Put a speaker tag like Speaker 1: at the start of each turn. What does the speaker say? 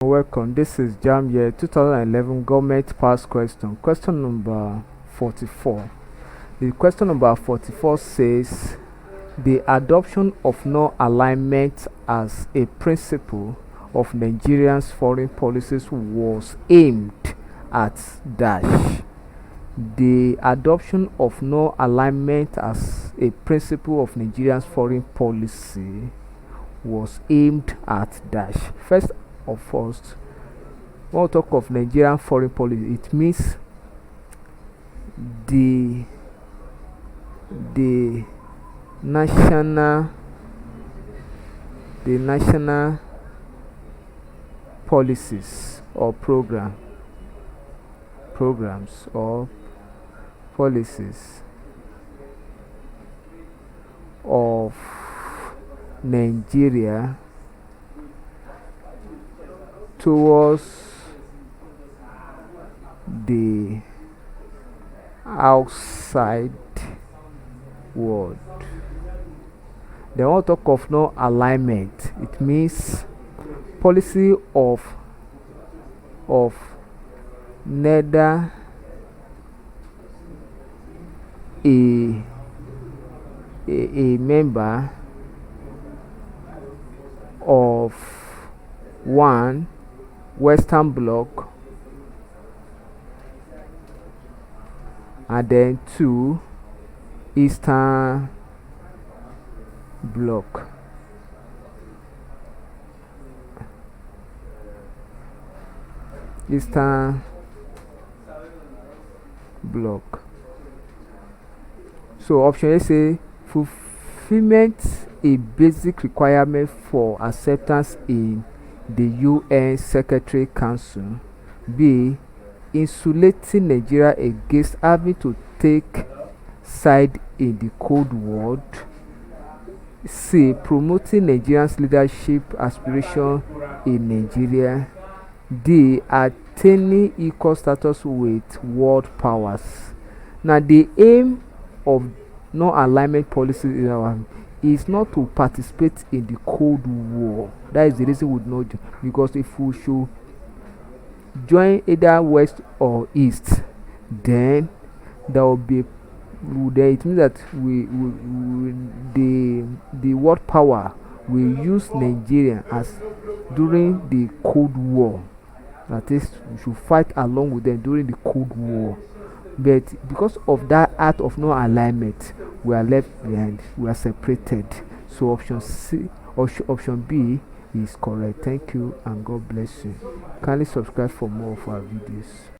Speaker 1: Welcome, this is Jamb here, 2011 government pass question. Question number 44. The question number 44 says, the adoption of non-alignment as a principle of Nigeria's foreign policies was aimed at dash. The adoption of non-alignment as a principle of Nigeria's foreign policy was aimed at dash. First, when we talk of Nigerian foreign policy, it means the national policies or programs or policies of Nigeria towards the outside world. Then when we talk of no alignment, it means policy of neither a member of one Western Bloc and then two Eastern Bloc. So option A say fulfillment a basic requirement for acceptance in the UN Secretary Council. B. Insulating Nigeria against having to take side in the Cold War. C. Promoting Nigeria's leadership aspiration in Nigeria. D. Attaining equal status with world powers. Now, the aim of non-alignment policy is not to participate in the Cold War. That is the reason we know, because if we should join either West or East, then there will be it means that the world power will use Nigeria as during the Cold War. That is, we should fight along with them during the Cold War. But because of that act of no alignment, we are left behind, we are separated. So option C or option B is correct. Thank you and God bless you. Kindly subscribe for more of our videos.